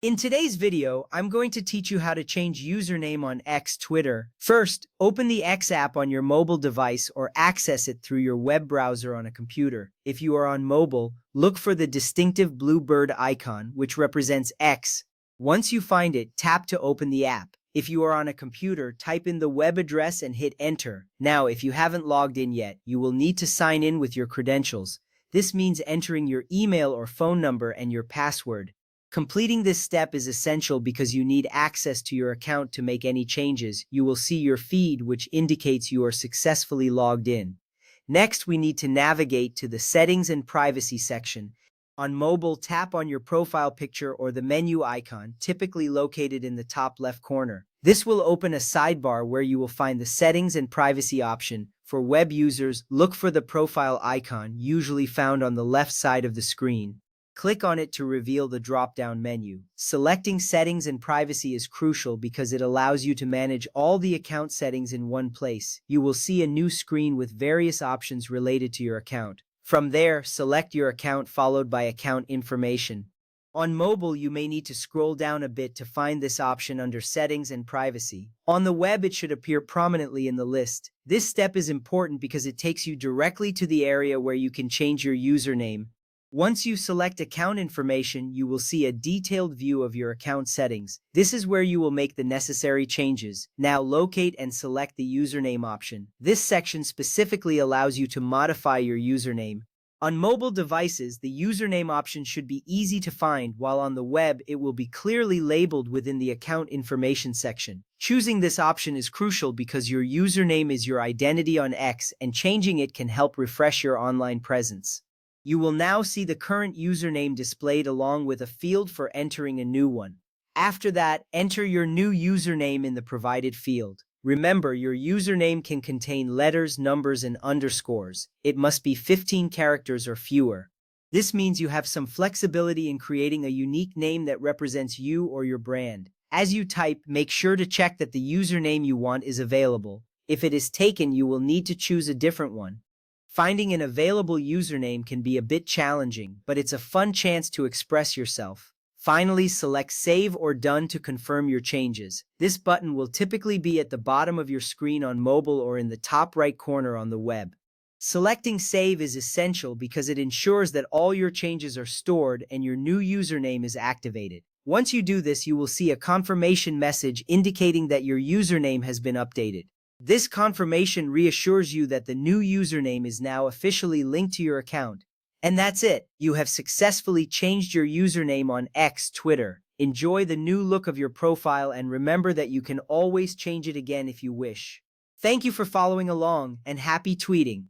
In today's video, I'm going to teach you how to change username on X Twitter. First, open the X app on your mobile device or access it through your web browser on a computer. If you are on mobile, look for the distinctive blue bird icon, which represents X. Once you find it, tap to open the app. If you are on a computer, type in the web address and hit enter. Now, if you haven't logged in yet, you will need to sign in with your credentials. This means entering your email or phone number and your password. Completing this step is essential because you need access to your account to make any changes. You will see your feed, which indicates you are successfully logged in. Next, we need to navigate to the Settings and Privacy section. On mobile, tap on your profile picture or the menu icon, typically located in the top left corner. This will open a sidebar where you will find the Settings and Privacy option. For web users, look for the profile icon, usually found on the left side of the screen. Click on it to reveal the drop-down menu. Selecting Settings and Privacy is crucial because it allows you to manage all the account settings in one place. You will see a new screen with various options related to your account. From there, select your account followed by account information. On mobile, you may need to scroll down a bit to find this option under Settings and Privacy. On the web, it should appear prominently in the list. This step is important because it takes you directly to the area where you can change your username. Once you select account information, you will see a detailed view of your account settings. This is where you will make the necessary changes. Now locate and select the username option. This section specifically allows you to modify your username. On mobile devices, the username option should be easy to find, while on the web, it will be clearly labeled within the account information section. Choosing this option is crucial because your username is your identity on X, and changing it can help refresh your online presence. You will now see the current username displayed along with a field for entering a new one. After that, enter your new username in the provided field. Remember, your username can contain letters, numbers, and underscores. It must be 15 characters or fewer. This means you have some flexibility in creating a unique name that represents you or your brand. As you type, make sure to check that the username you want is available. If it is taken, you will need to choose a different one. Finding an available username can be a bit challenging, but it's a fun chance to express yourself. Finally, select Save or Done to confirm your changes. This button will typically be at the bottom of your screen on mobile or in the top right corner on the web. Selecting Save is essential because it ensures that all your changes are stored and your new username is activated. Once you do this, you will see a confirmation message indicating that your username has been updated. This confirmation reassures you that the new username is now officially linked to your account. And that's it. You have successfully changed your username on X Twitter. Enjoy the new look of your profile and remember that you can always change it again if you wish. Thank you for following along and happy tweeting.